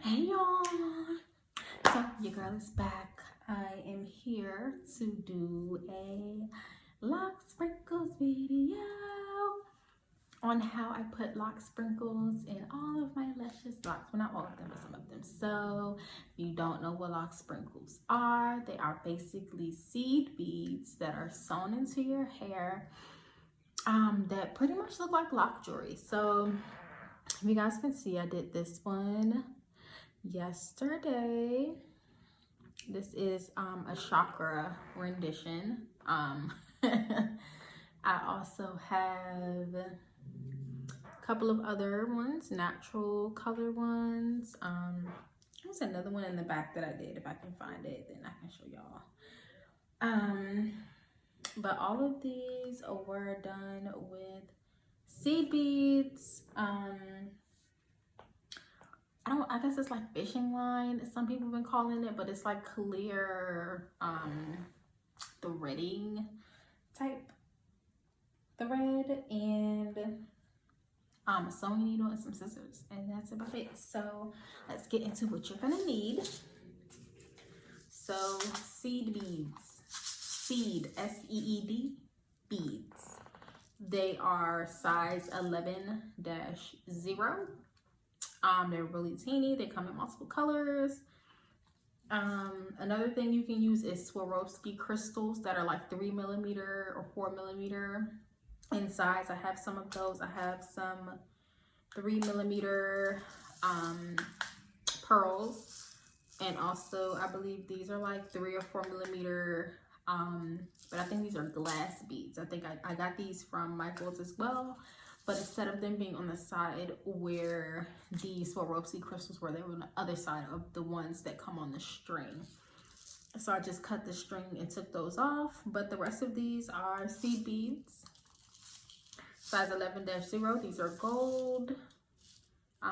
Hey y'all! So your girl is back. I am here to do a Locsprinkles video on how I put Locsprinkles in all of my luscious locks. Well, not all of them, but some of them. So if you don't know what Locsprinkles are, they are basically seed beads that are sewn into your hair that pretty much look like lock jewelry. So if you guys can see, I did this one yesterday. This is a chakra rendition. I also have a couple of other ones, natural color ones. There's another one in the back that I did. If I can find it, then I can show y'all. But all of these were done with seed beads. I guess it's like fishing line, some people have been calling it, but it's like clear threading type thread, and a sewing needle and some scissors, and that's about it. So let's get into what you're gonna need. So seed beads, seed, S-E-E-D, beads. They are size 11-0. They're really teeny. They come in multiple colors. Another thing you can use is Swarovski crystals that are like 3 millimeter or 4 millimeter in size. I have some of those. I have some 3 millimeter pearls, and also I believe these are like 3 or 4 millimeter. But I think these are glass beads. I think I got these from Michael's as well. But instead of them being on the side where the Swarovski crystals were, they were on the other side of the ones that come on the string. So I just cut the string and took those off. But the rest of these are seed beads, size 11-0. These are gold,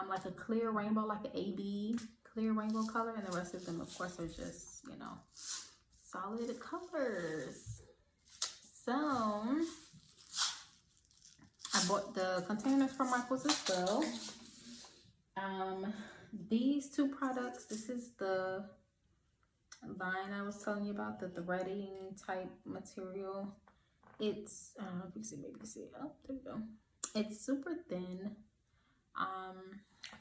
like a clear rainbow, like an AB clear rainbow color. And the rest of them, of course, are just, you know, solid colors. So I bought the containers from Michael's as well. These two products, this is the line I was telling you about, the threading type material. It's, I don't know if you can see, maybe you can see it. Oh, there we go. It's super thin. I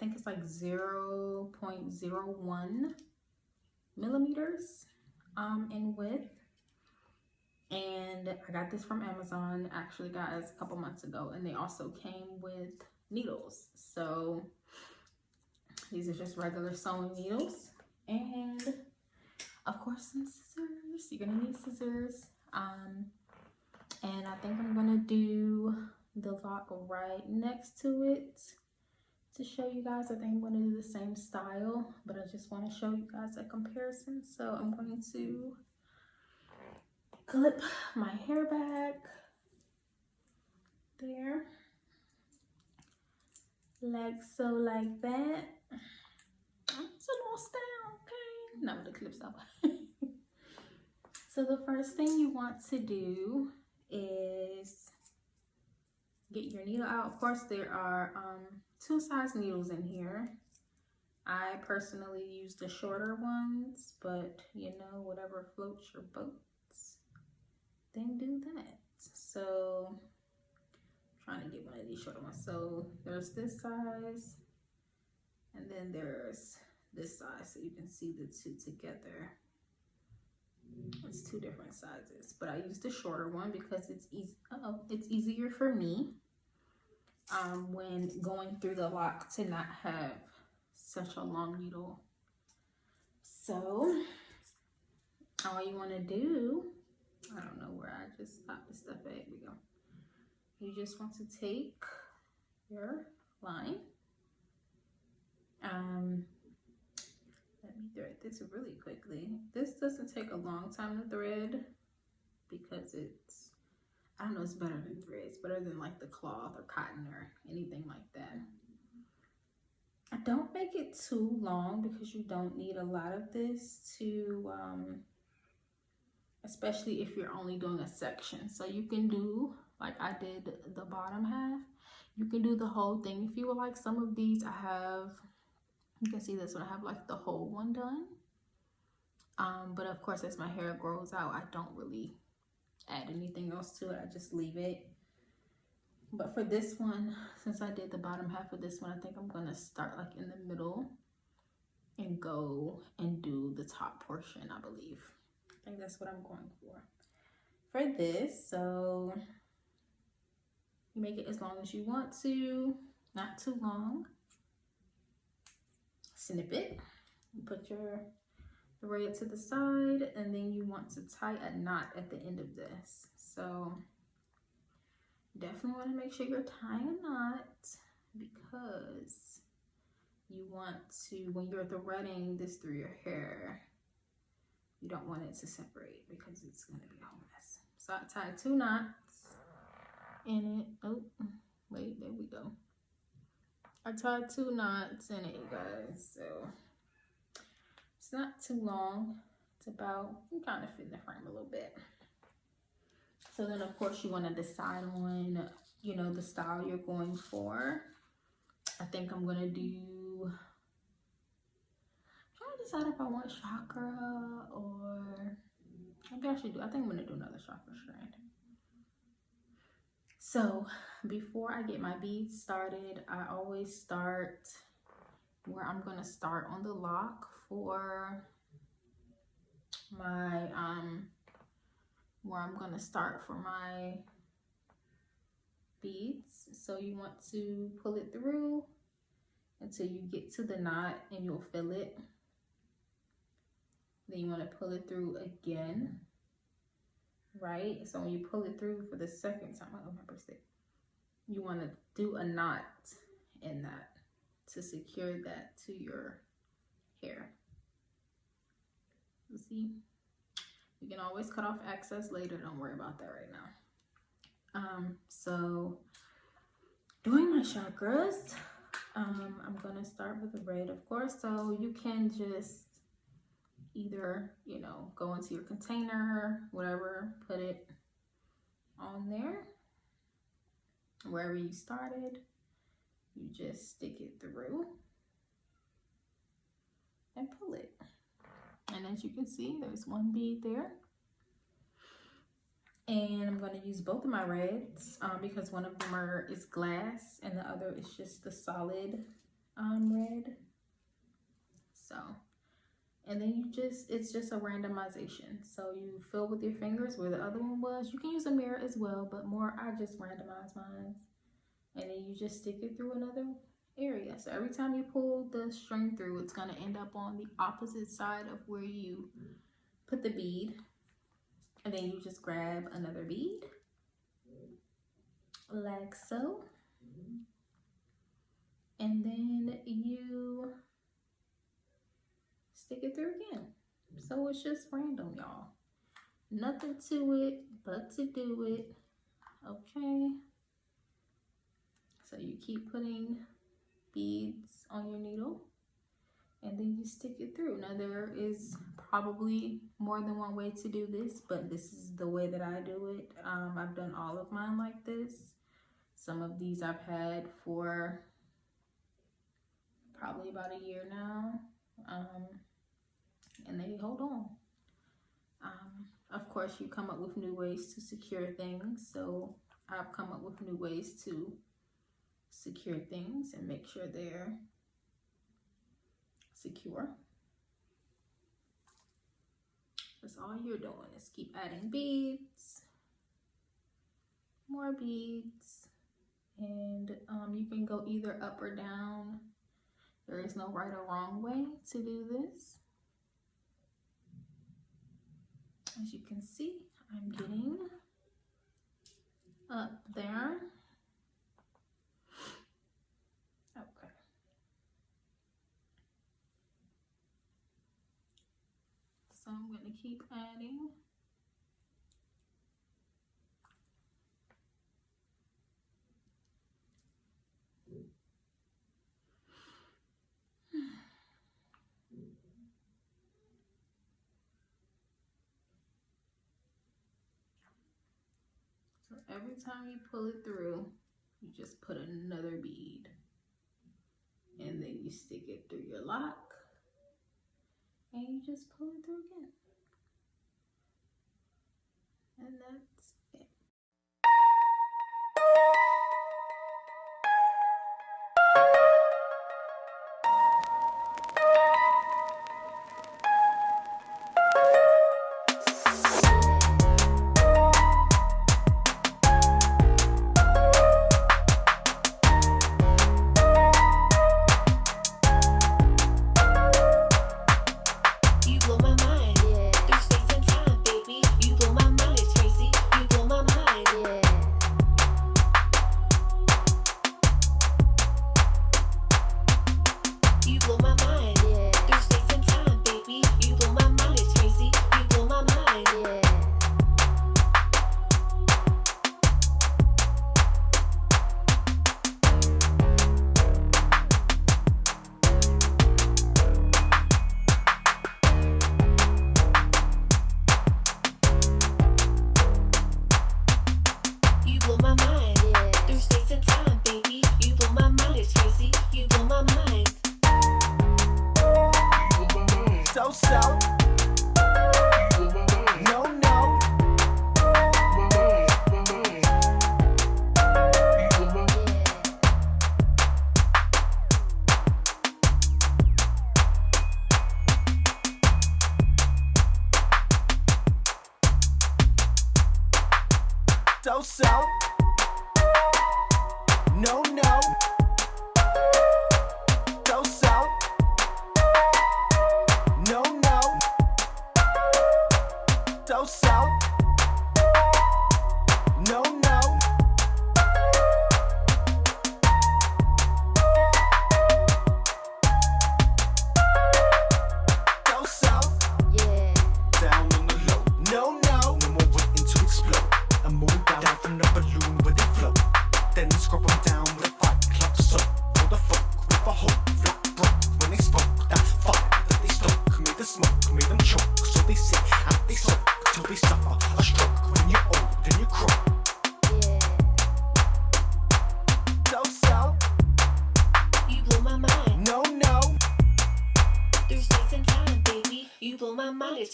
think it's like 0.01 millimeters in width. And I got this from Amazon, actually, guys, a couple months ago. And they also came with needles. So these are just regular sewing needles. And of course, some scissors. You're gonna need scissors. And I think I'm gonna do the lock right next to it to show you guys. I think I'm gonna do the same style, but I just want to show you guys a comparison. So I'm going to clip my hair back there, like so, like that. It's a little style, okay? Now the clips off. So the first thing you want to do is get your needle out. Of course, there are 2 size needles in here. I personally use the shorter ones, but you know, whatever floats your boat, then do that. So I'm trying to get one of these shorter ones. So there's this size, and then there's this size, so you can see the two together. It's 2 different sizes, but I use the shorter one because it's easy. It's easier for me when going through the lock to not have such a long needle. So all you want to do, I don't know where I just stopped the stuff at. Here we go. You just want to take your line. Let me thread this really quickly. This doesn't take a long time to thread because it's, I don't know, it's better than thread. It's better than like the cloth or cotton or anything like that. I don't make it too long because you don't need a lot of this to, especially if you're only doing a section. So you can do, like I did the bottom half, you can do the whole thing if you would like. Some of these I have You can see this one, I have like the whole one done. But of course, as my hair grows out, I don't really add anything else to it. I just leave it. But for this one, since I did the bottom half of this one, I think I'm gonna start like in the middle and go and do the top portion, I believe. I think that's what I'm going for this. So you make it as long as you want to, not too long. Snip it, you put your braid to the side, and then you want to tie a knot at the end of this. So definitely want to make sure you're tying a knot, because you want to, when you're threading this through your hair, you don't want it to separate because it's going to be a whole mess. So I tied 2 knots in it. Oh, wait, there we go. I tied 2 knots in it, you guys. So it's not too long. It's about, you can kind of fit in the frame a little bit. So then of course you want to decide on, you know, the style you're going for. I think I'm going to do, I'm trying to decide if I want chakra or, maybe I should do, I think I'm going to do another chakra strand. So before I get my beads started, I always start where I'm going to start on the lock for my, where I'm going to start for my beads. So you want to pull it through until you get to the knot and you'll feel it. Then you want to pull it through again, right? So when you pull it through for the second time, oh, my birthday, you want to do a knot in that to secure that to your hair. You see, you can always cut off excess later. Don't worry about that right now. So doing my chakras, I'm gonna start with the braid, of course. So you can just either, you know, go into your container, whatever, put it on there, wherever you started, you just stick it through and pull it. And as you can see, there's 1 bead there. And I'm going to use both of my reds because one of them is glass and the other is just the solid red. So, and then you just, it's just a randomization. So you fill with your fingers where the other one was. You can use a mirror as well, but more, I just randomize mine. And then you just stick it through another area. So every time you pull the string through, it's going to end up on the opposite side of where you put the bead. And then you just grab another bead, like so. And then you stick it through again. So it's just random, y'all. Nothing to it but to do it, okay? So you keep putting beads on your needle, and then you stick it through. Now there is probably more than one way to do this, but this is the way that I do it. I've done all of mine like this. Some of these I've had for probably about a year now, and they hold on. Of course, you come up with new ways to secure things, so I've come up with new ways to secure things and make sure they're secure. That's all you're doing, is keep adding beads, more beads, and you can go either up or down. There is no right or wrong way to do this. As you can see, I'm getting up there. Okay. So I'm going to keep adding. So every time you pull it through, you just put another bead. and then you stick it through your lock and you just pull it through again. And that's it.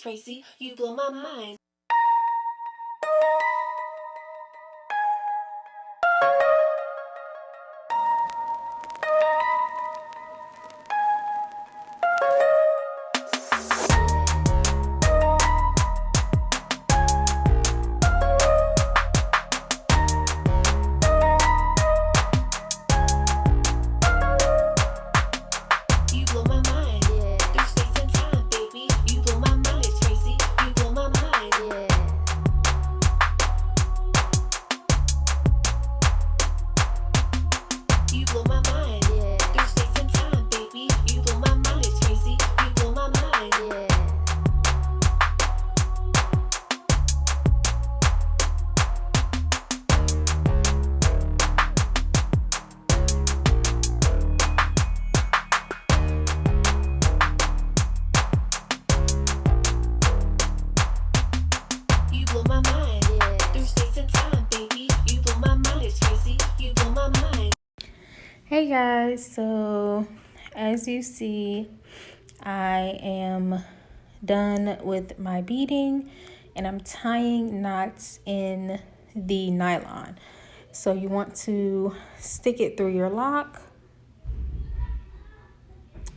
Tracy, you blow my mind. Hey guys, so as you see, I am done with my beading and I'm tying knots in the nylon. So you want to stick it through your lock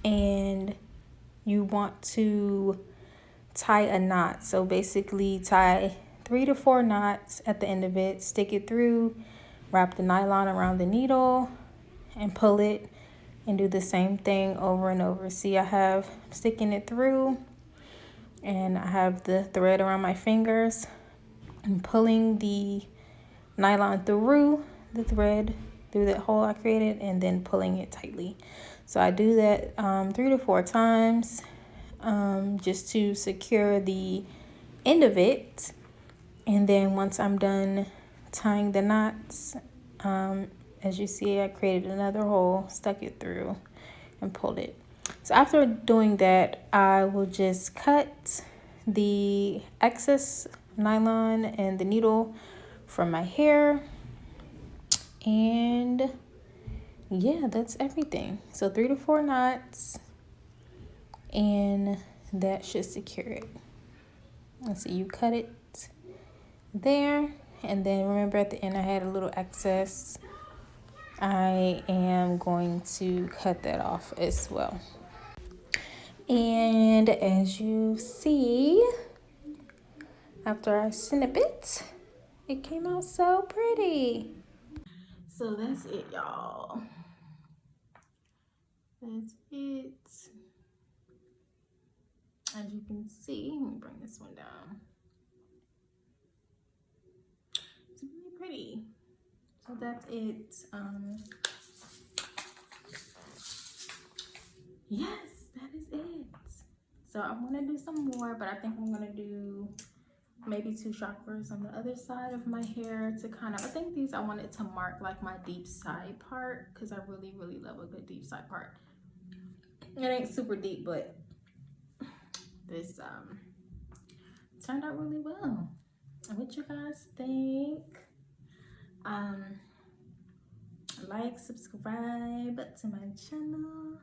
and you want to tie a knot. So basically tie 3 to 4 knots at the end of it, stick it through, wrap the nylon around the needle and pull it and do the same thing over and over. See, I have sticking it through and I have the thread around my fingers and pulling the nylon through the thread through that hole I created and then pulling it tightly. So I do that 3 to 4 times just to secure the end of it. And then once I'm done tying the knots, as you see, I created another hole, stuck it through, and pulled it. So after doing that, I will just cut the excess nylon and the needle from my hair and yeah, that's everything. So 3 to 4 knots, and that should secure it. And so you cut it there, and then remember at the end I had a little excess. I am going to cut that off as well. And as you see, after I snip it, it came out so pretty. So that's it, y'all. That's it. As you can see, let me bring this one down. It's really pretty. So that's it. Yes, that is it. So I'm gonna do some more, but I think I'm gonna do maybe 2 chakras on the other side of my hair to kind of, I think these I wanted to mark like my deep side part, because I really love a good deep side part. It ain't super deep, but this turned out really well. What you guys think? Like, subscribe to my channel.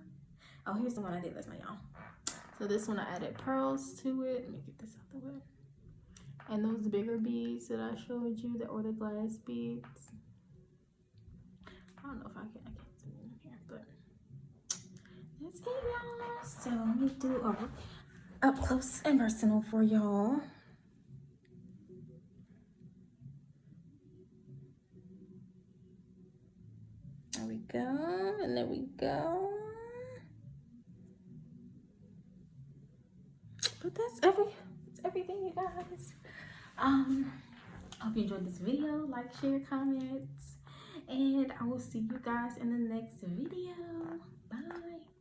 Oh, here's the one I did last night, y'all. So this one I added pearls to it. Let me get this out the way. And those bigger beads that I showed you, that were the glass beads. I don't know if I can't zoom in here, but that's it, y'all. So let me do a up close and personal for y'all. There we go, and there we go. But that's everything, you guys. Hope you enjoyed this video. Like, share, comment, and I will see you guys in the next video. Bye.